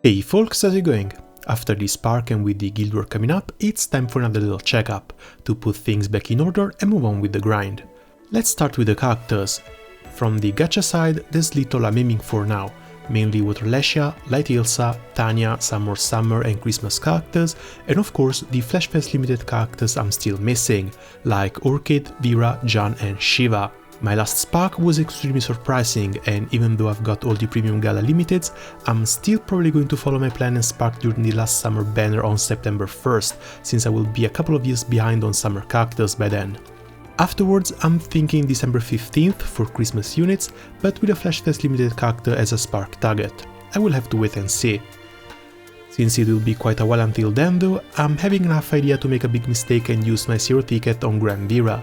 Hey folks, how's it going? After this spark and with the guild war coming up, it's time for another little checkup, to put things back in order and move on with the grind. Let's start with the characters. From the gacha side, there's little I'm aiming for now, mainly Waterlesia, Light Ilsa, Tanya, some more summer and Christmas characters, and of course the Flash Fest limited characters I'm still missing, like Orchid, Vera, Jan and Shiva. My last spark was extremely surprising, and even though I've got all the premium gala limiteds, I'm still probably going to follow my plan and spark during the last summer banner on September 1st, since I will be a couple of years behind on summer characters by then. Afterwards, I'm thinking December 15th for Christmas units, but with a Flash Fest limited character as a spark target. I will have to wait and see. Since it will be quite a while until then though, I'm having enough idea to make a big mistake and use my 0 ticket on Granblue.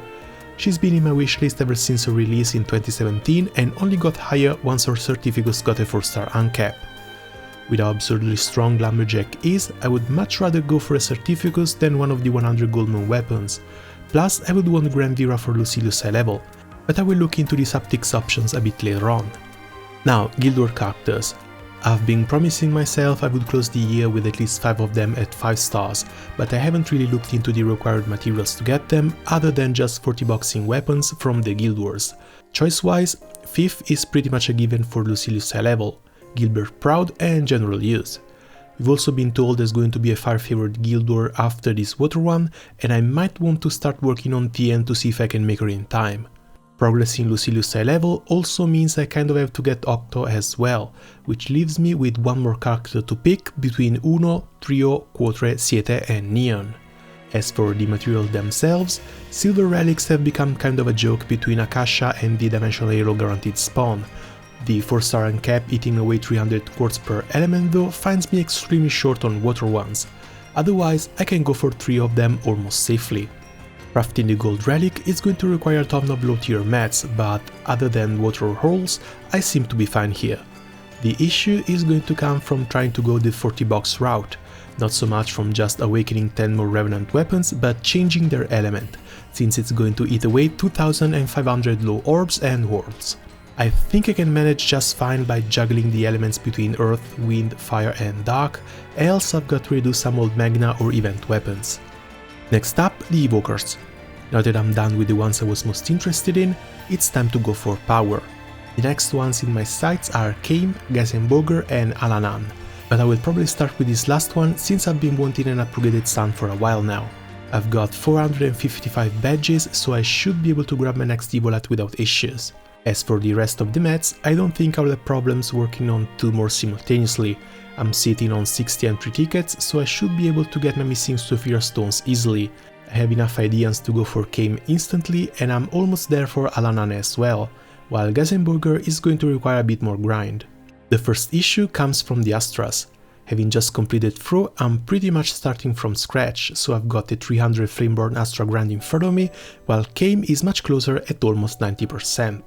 She's been in my wishlist ever since her release in 2017 and only got higher once her certificates got a 4-star uncap. With how absurdly strong Lumberjack is, I would much rather go for a certificate than one of the 100 gold moon weapons. Plus, I would want Grand Vera for Lucilius high level, but I will look into these optics options a bit later on. Now, Guild War characters. I've been promising myself I would close the year with at least 5 of them at 5 stars, but I haven't really looked into the required materials to get them, other than just 40 boxing weapons from the Guild Wars. Choice-wise, 5th is pretty much a given for Lucilius high level, Gilbert Proud and general use. We've also been told there's going to be a fire-favored Guild War after this water one, and I might want to start working on TN to see if I can make her in time. Progressing Lucilius high level also means I kind of have to get Octo as well, which leaves me with one more character to pick between Uno, Trio, Quatre, Siete and Neon. As for the materials themselves, silver relics have become kind of a joke between Akasha and the Dimensional Hero guaranteed spawn. The 4-star uncap eating away 300 quartz per element though finds me extremely short on water ones, otherwise I can go for 3 of them almost safely. Crafting the gold relic is going to require a ton of low tier mats, but other than water holes, I seem to be fine here. The issue is going to come from trying to go the 40 box route, not so much from just awakening 10 more revenant weapons, but changing their element, since it's going to eat away 2500 low orbs and worlds. I think I can manage just fine by juggling the elements between earth, wind, fire and dark, else I've got to redo some old magna or event weapons. Next up, the Evokers. Now that I'm done with the ones I was most interested in, it's time to go for power. The next ones in my sights are Kame, Gazenboger and Alanan, but I will probably start with this last one since I've been wanting an upgraded sun for a while now. I've got 455 badges, so I should be able to grab my next Evolat without issues. As for the rest of the mats, I don't think I'll have problems working on 2 more simultaneously. I'm sitting on 60 entry tickets, so I should be able to get my missing Sophia stones easily. I have enough ideas to go for Kame instantly, and I'm almost there for Alanan as well, while Gazenburger is going to require a bit more grind. The first issue comes from the Astras. Having just completed Throw, I'm pretty much starting from scratch, so I've got the 300 Flameborn Astra grind in front of me, while Kame is much closer at almost 90%.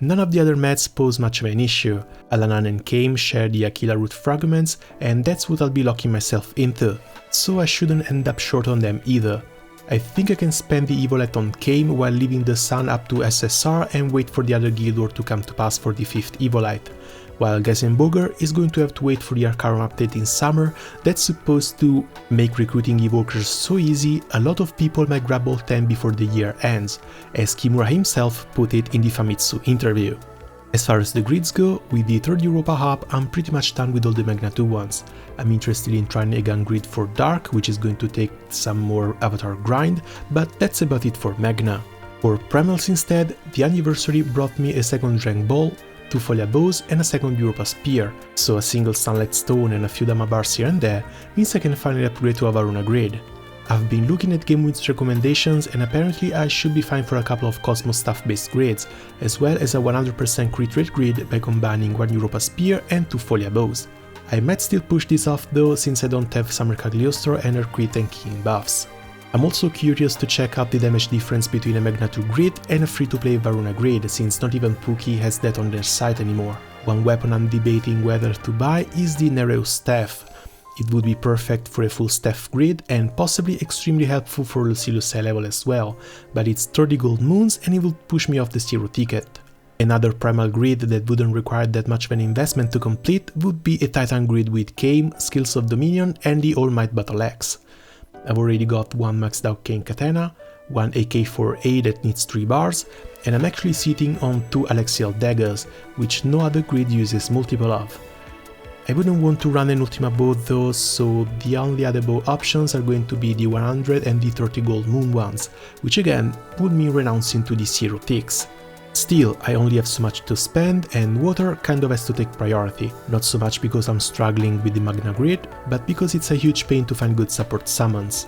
None of the other mats pose much of an issue. Alanan and Kame share the Aquila root fragments, and that's what I'll be locking myself into, so I shouldn't end up short on them either. I think I can spend the Evolet on Kame while leaving the sun up to SSR and wait for the other guild war to come to pass for the 5th Evolite, while Gazenboger is going to have to wait for the Arcarum update in summer that's supposed to make recruiting Evokers so easy a lot of people might grab all 10 before the year ends, as Kimura himself put it in the Famitsu interview. As far as the grids go, with the 3rd Europa hub I'm pretty much done with all the Magna 2 ones. I'm interested in trying a gun grid for Dark, which is going to take some more Avatar grind, but that's about it for Magna. For Primals instead, the anniversary brought me a 2nd rank ball, 2 Folia bows and a 2nd Europa spear, so a single Sunlight stone and a few Dama bars here and there means I can finally upgrade to a Varuna grid. I've been looking at GameWin's recommendations and apparently I should be fine for a couple of Cosmos stuff based grids, as well as a 100% crit rate grid by combining 1 Europa spear and 2 Folia bows. I might still push this off though, since I don't have Summer Cagliostro and her crit and keying buffs. I'm also curious to check out the damage difference between a Magna 2 grid and a free-to-play Varuna grid, since not even Pookie has that on their site anymore. One weapon I'm debating whether to buy is the Nereus Staff. It would be perfect for a full staff grid and possibly extremely helpful for Lucilius high level as well, but it's 30 gold moons and it will push me off the 0 ticket. Another primal grid that wouldn't require that much of an investment to complete would be a Titan grid with Kame, Skills of Dominion and the All Might Battle Axe. I've already got one maxed out Kane Katana, one AK-4A that needs 3 bars, and I'm actually sitting on 2 Alexial daggers, which no other grid uses multiple of. I wouldn't want to run an Ultima bow though, so the only other bow options are going to be the 100 and the 30 gold moon ones, which again would mean renouncing to the 0 ticks. Still, I only have so much to spend and water kind of has to take priority, not so much because I'm struggling with the Magna grid, but because it's a huge pain to find good support summons.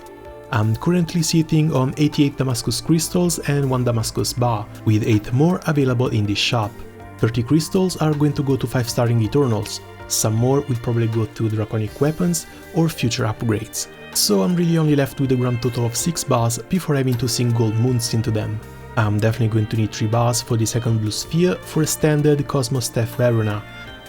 I'm currently sitting on 88 Damascus crystals and 1 Damascus bar, with 8 more available in this shop. 30 crystals are going to go to 5-starring Eternals, some more will probably go to Draconic weapons or future upgrades. So I'm really only left with a grand total of 6 bars before having to sink gold moons into them. I'm definitely going to need 3 bars for the second blue sphere for a standard Cosmos Staff Verona,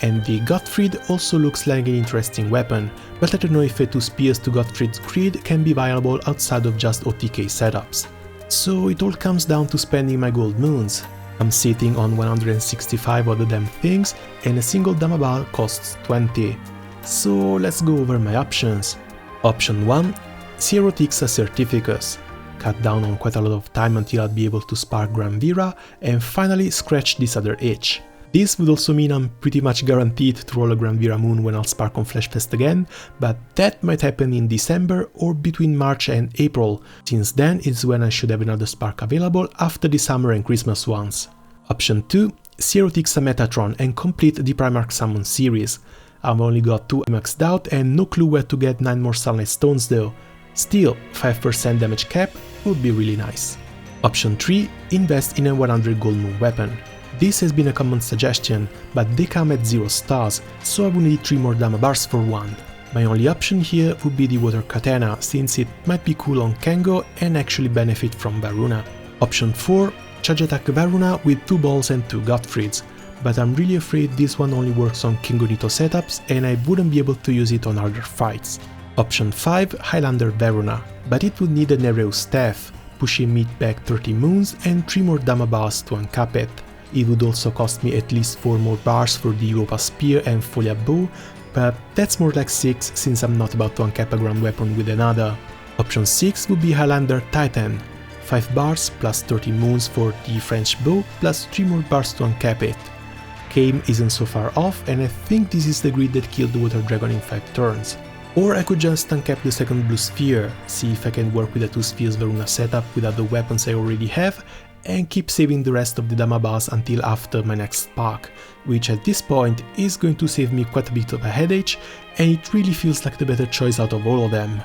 and the Gottfried also looks like an interesting weapon, but I don't know if a 2 spears to Gottfried's grid can be viable outside of just OTK setups. So it all comes down to spending my gold moons. I'm sitting on 165 of the damn things and a single Dama bar costs 20. So let's go over my options. Option 1. 0 ticks Certificus. Cut down on quite a lot of time until I'll be able to spark Granvira and finally scratch this other itch. This would also mean I'm pretty much guaranteed to roll a Granvira moon when I'll spark on Fleshfest again, but that might happen in December or between March and April, since then is when I should have another spark available after the summer and Christmas ones. Option 2. 0 ticks a Metatron and complete the Primarch Summon series. I've only got 2 maxed out and no clue where to get 9 more Sunlight Stones though. Still, 5% damage cap would be really nice. Option 3. Invest in a 100 gold moon weapon. This has been a common suggestion, but they come at 0 stars, so I will need 3 more Dama bars for one. My only option here would be the Water Katana, since it might be cool on Kengo and actually benefit from Varuna. Option 4. Charge attack Varuna with 2 balls and 2 Gottfrieds, but I'm really afraid this one only works on Kengo Nito setups and I wouldn't be able to use it on harder fights. Option 5. Highlander Varuna, but it would need an Nereus staff, pushing me back 30 moons and 3 more Dama bars to uncap it. It would also cost me at least 4 more bars for the Europa Spear and Folia Bow, but that's more like 6 since I'm not about to uncap a ground weapon with another. Option 6 would be Highlander Titan, 5 bars plus 30 moons for the French bow plus 3 more bars to uncap it. Kame isn't so far off and I think this is the grid that killed the Water Dragon in 5 turns. Or I could just uncap the second blue sphere, see if I can work with a 2 spheres Varuna setup without the weapons I already have, and keep saving the rest of the Dama bars until after my next spark, which at this point is going to save me quite a bit of a headache, and it really feels like the better choice out of all of them.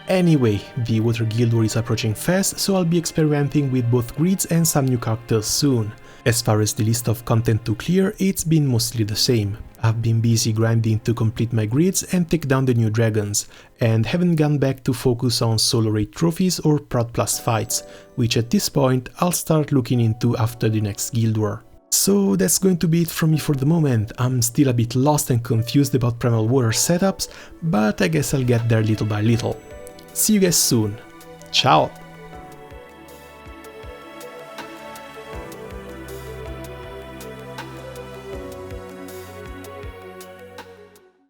Anyway, the Water Guild War is approaching fast, so I'll be experimenting with both grids and some new characters soon. As far as the list of content to clear, it's been mostly the same. I've been busy grinding to complete my grids and take down the new dragons, and haven't gone back to focus on solo raid trophies or Prod Plus fights, which at this point I'll start looking into after the next Guild War. So that's going to be it from me for the moment. I'm still a bit lost and confused about Primal Water setups, but I guess I'll get there little by little. See you guys soon. Ciao!